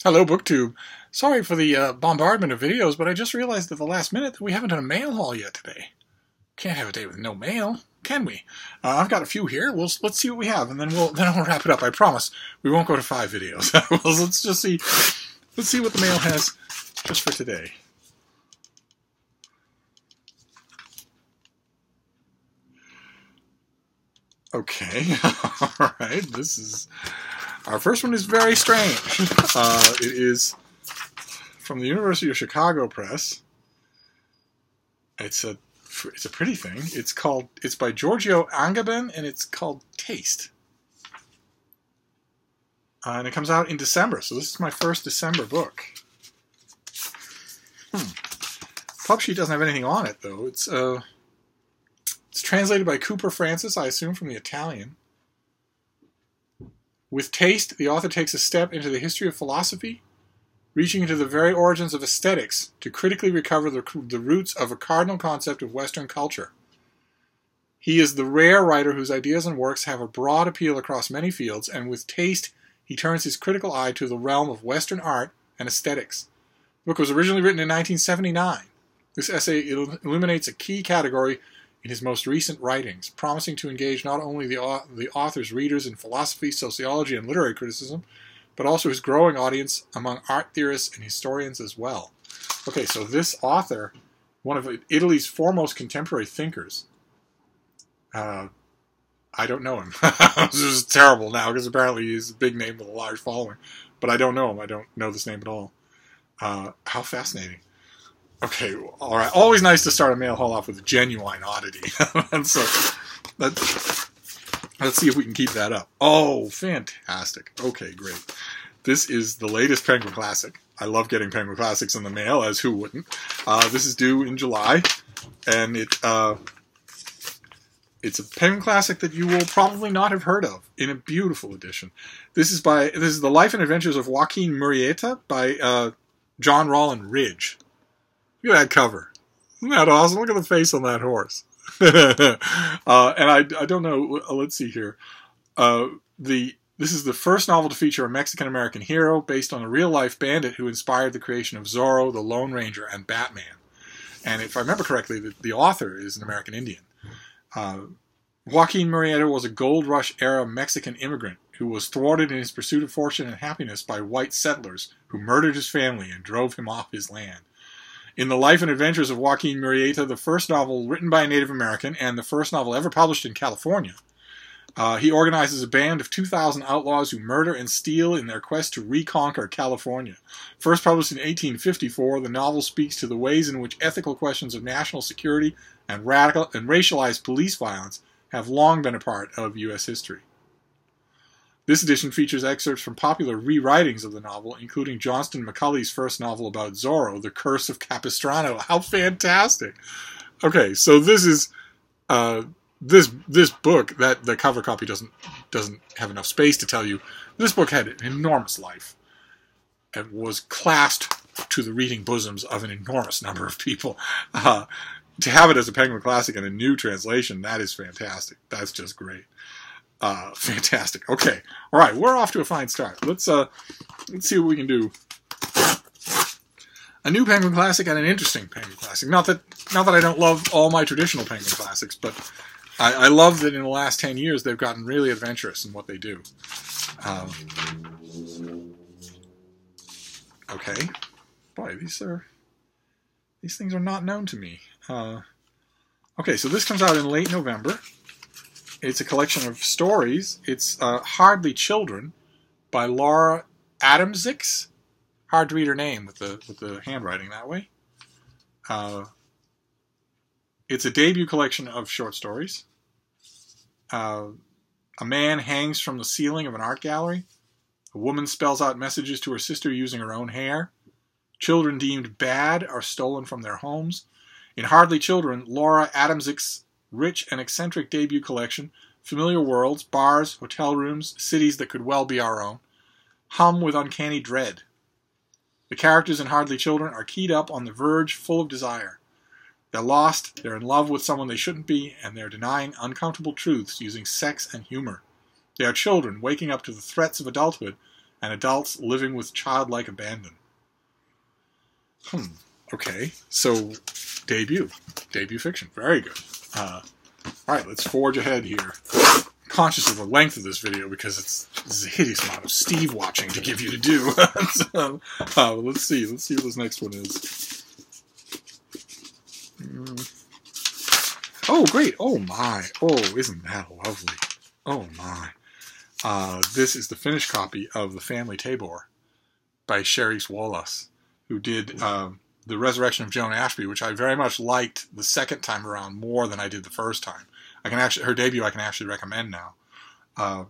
Hello, BookTube. Sorry for the bombardment of videos, but I just realized at the last minute that we haven't done a mail haul yet today. Can't have a day with no mail, can we? I've got a few here. Let's see what we have, and then I'll wrap it up. I promise we won't go to 5 videos. Well, let's just see. Let's see what the mail has just for today. Okay, all right. Our first one is very strange. It is from the University of Chicago Press. It's a pretty thing. It's by Giorgio Agamben, and it's called Taste. And it comes out in December, so this is my first December book. Pub sheet doesn't have anything on it, though. It's translated by Cooper Francis, I assume, from the Italian. With Taste, the author takes a step into the history of philosophy, reaching into the very origins of aesthetics to critically recover the roots of a cardinal concept of Western culture. He is the rare writer whose ideas and works have a broad appeal across many fields, and with Taste, he turns his critical eye to the realm of Western art and aesthetics. The book was originally written in 1979. This essay illuminates a key category in his most recent writings, promising to engage not only the author's readers in philosophy, sociology, and literary criticism, but also his growing audience among art theorists and historians as well. Okay, so this author, one of Italy's foremost contemporary thinkers, I don't know him. This is terrible now, because apparently he's a big name with a large following, but I don't know him. I don't know this name at all. How fascinating. Okay, all right. Always nice to start a mail haul off with a genuine oddity. And so, let's see if we can keep that up. Oh, fantastic. Okay, great. This is the latest Penguin Classic. I love getting Penguin Classics in the mail, as who wouldn't. This is due in July, and it's a Penguin Classic that you will probably not have heard of, in a beautiful edition. This is The Life and Adventures of Joaquin Murrieta by John Rollin Ridge. Look at that cover. Isn't that awesome? Look at the face on that horse. And I don't know. Let's see here. This is the first novel to feature a Mexican-American hero based on a real-life bandit who inspired the creation of Zorro, the Lone Ranger, and Batman. And if I remember correctly, the author is an American Indian. Joaquin Murrieta was a gold rush-era Mexican immigrant who was thwarted in his pursuit of fortune and happiness by white settlers who murdered his family and drove him off his land. In The Life and Adventures of Joaquin Murrieta, the first novel written by a Native American and the first novel ever published in California, he organizes a band of 2,000 outlaws who murder and steal in their quest to reconquer California. First published in 1854, the novel speaks to the ways in which ethical questions of national security and radical and racialized police violence have long been a part of U.S. history. This edition features excerpts from popular rewritings of the novel, including Johnston McCulley's first novel about Zorro, The Curse of Capistrano. How fantastic! Okay, so this is this book that the cover copy doesn't have enough space to tell you. This book had an enormous life and was clasped to the reading bosoms of an enormous number of people. To have it as a Penguin Classic in a new translation, that is fantastic. That's just great. Fantastic. Okay. All right. We're off to a fine start. Let's see what we can do. A new Penguin Classic and an interesting Penguin Classic. Not that I don't love all my traditional Penguin Classics, but I love that in the last 10 years they've gotten really adventurous in what they do. Okay. Boy, these things are not known to me. Okay, so this comes out in late November. It's a collection of stories. It's Hardly Children by Laura Adamczyk. Hard to read her name with the handwriting that way. It's a debut collection of short stories. A man hangs from the ceiling of an art gallery. A woman spells out messages to her sister using her own hair. Children deemed bad are stolen from their homes. In Hardly Children, Laura Adamczyk's rich and eccentric debut collection, familiar worlds, bars, hotel rooms, cities that could well be our own, hum with uncanny dread. The characters in Hardly Children are keyed up on the verge, full of desire. They're lost, they're in love with someone they shouldn't be, and they're denying uncomfortable truths using sex and humor. They are children waking up to the threats of adulthood and adults living with childlike abandon. Okay, so debut fiction. Very good. All right, let's forge ahead here. Conscious of the length of this video because it's a hideous amount of Steve watching to give you to do. So, let's see what this next one is. Oh, great. Oh, my. Oh, isn't that lovely? Oh, my. This is the finished copy of The Family Tabor by Cherise Wallace, who did The Resurrection of Joan Ashby, which I very much liked the second time around more than I did the first time. Her debut I can actually recommend now.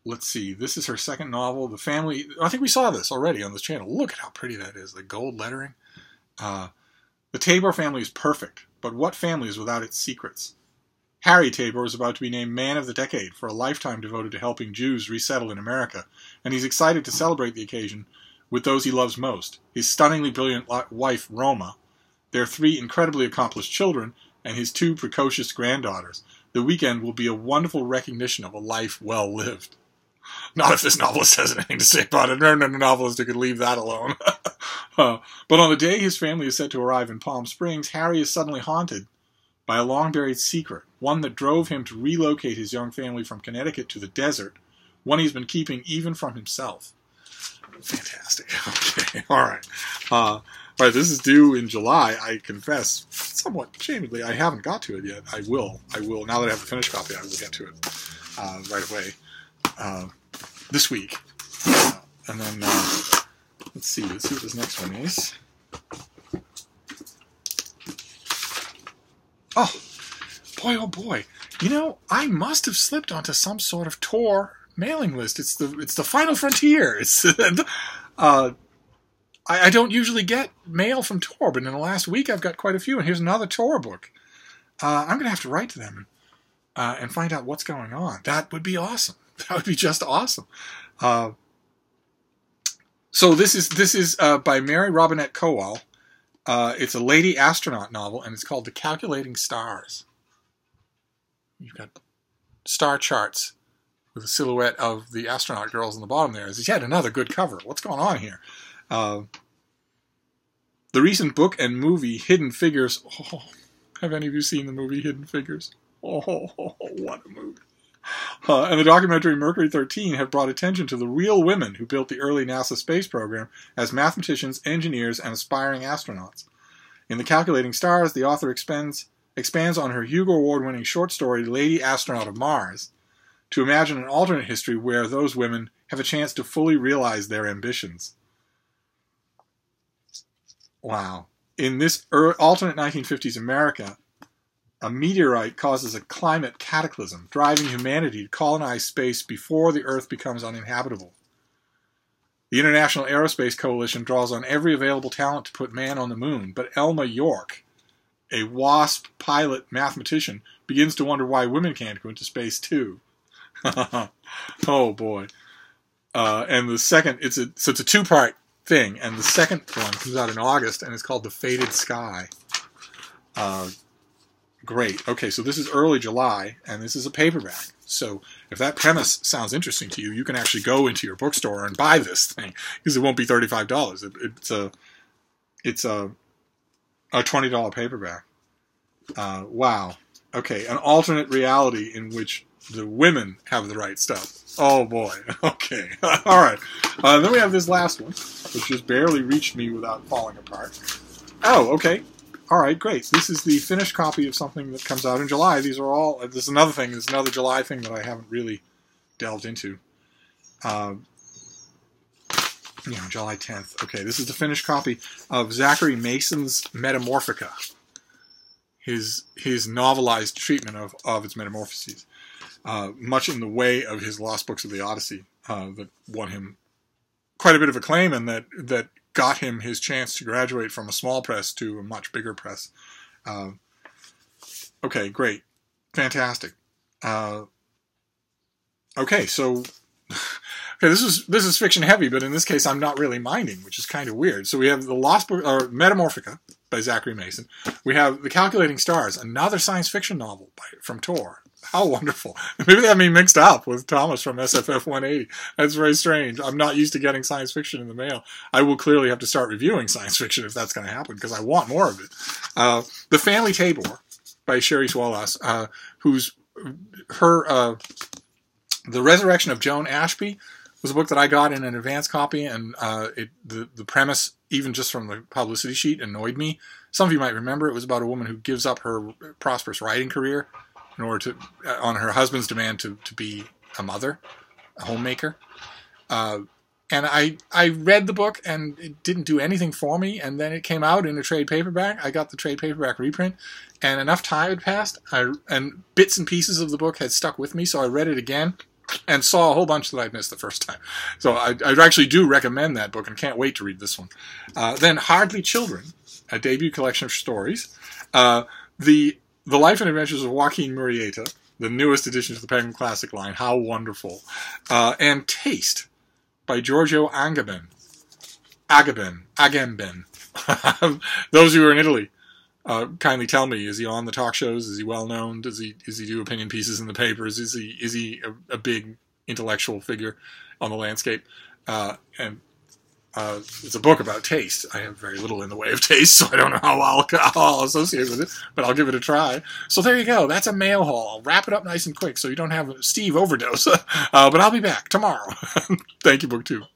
Let's see. This is her second novel, The Family. I think we saw this already on this channel. Look at how pretty that is. The gold lettering. The Tabor family is perfect, but what family is without its secrets? Harry Tabor is about to be named Man of the Decade for a lifetime devoted to helping Jews resettle in America, and he's excited to celebrate the occasion with those he loves most, his stunningly brilliant wife, Roma, their 3 incredibly accomplished children, and his 2 precocious granddaughters. The weekend will be a wonderful recognition of a life well lived. Not if this novelist has anything to say about it. No novelist who could leave that alone. But on the day his family is set to arrive in Palm Springs, Harry is suddenly haunted by a long-buried secret, one that drove him to relocate his young family from Connecticut to the desert, one he's been keeping even from himself. Fantastic. Okay, all right. All right, this is due in July. I confess, somewhat shamedly, I haven't got to it yet. I will. Now that I have the finished copy, I will get to it right away this week. And then, let's see what this next one is. Oh boy. You know, I must have slipped onto some sort of Tor mailing list. It's the Final Frontier. I don't usually get mail from Tor, but in the last week I've got quite a few, and here's another Tor book. I'm going to have to write to them and find out what's going on. That would be awesome. That would be just awesome. So this is by Mary Robinette Kowal. It's a lady astronaut novel, and it's called The Calculating Stars. You've got star charts with a silhouette of the astronaut girls on the bottom there. It's yet another good cover. What's going on here? The recent book and movie Hidden Figures. Oh, have any of you seen the movie Hidden Figures? Oh, what a movie. And the documentary Mercury 13 have brought attention to the real women who built the early NASA space program as mathematicians, engineers, and aspiring astronauts. In The Calculating Stars, the author expands on her Hugo Award-winning short story Lady Astronaut of Mars to imagine an alternate history where those women have a chance to fully realize their ambitions. Wow. In this alternate 1950s America, a meteorite causes a climate cataclysm, driving humanity to colonize space before the Earth becomes uninhabitable. The International Aerospace Coalition draws on every available talent to put man on the moon, but Elma York, a WASP pilot mathematician, begins to wonder why women can't go into space too. Oh boy. And the second, it's a 2-part thing, and the second one comes out in August, and it's called The Faded Sky. Great. Okay, so this is early July, and this is a paperback. So if that premise sounds interesting to you, you can actually go into your bookstore and buy this thing, because it won't be $35. It's a $20 paperback. Wow. Okay, an alternate reality in which the women have the right stuff. Oh boy. Okay. All right. Then we have this last one, which just barely reached me without falling apart. Oh, okay. All right, great. This is the finished copy of something that comes out in July. These are all. This is another thing. This is another July thing that I haven't really delved into. July 10th. Okay, this is the finished copy of Zachary Mason's Metamorphica. His novelized treatment of its metamorphoses, much in the way of his Lost Books of the Odyssey, that won him quite a bit of acclaim, and that got him his chance to graduate from a small press to a much bigger press. Okay, great. Fantastic. Okay, so this is fiction heavy, but in this case I'm not really minding, which is kind of weird. So we have the Lost Book, or Metamorphica by Zachary Mason. We have The Calculating Stars, another science fiction novel from Tor. How wonderful. Maybe they have me mixed up with Thomas from SFF 180. That's very strange. I'm not used to getting science fiction in the mail. I will clearly have to start reviewing science fiction if that's going to happen, because I want more of it. The Family Tabor by Sherry Swalas, The Resurrection of Joan Ashby was a book that I got in an advance copy, and the premise, even just from the publicity sheet, annoyed me. Some of you might remember it was about a woman who gives up her prosperous writing career in order to, on her husband's demand to be a mother, a homemaker. And I read the book, and it didn't do anything for me, and then it came out in a trade paperback. I got the trade paperback reprint, and enough time had passed, and bits and pieces of the book had stuck with me, so I read it again, and saw a whole bunch that I'd missed the first time. So I actually do recommend that book, and can't wait to read this one. Then Hardly Children, a debut collection of stories. The Life and Adventures of Joaquin Murrieta, the newest addition to the Penguin Classic line. How wonderful. And Taste by Giorgio Agamben. Those of you who are in Italy, kindly tell me, is he on the talk shows? Is he well known? Does he do opinion pieces in the papers? Is he a big intellectual figure on the landscape? It's a book about taste. I have very little in the way of taste, so I don't know how I'll associate with it, but I'll give it a try. So there you go. That's a mail haul. I'll wrap it up nice and quick so you don't have Steve overdose. But I'll be back tomorrow. Thank you, BookTube.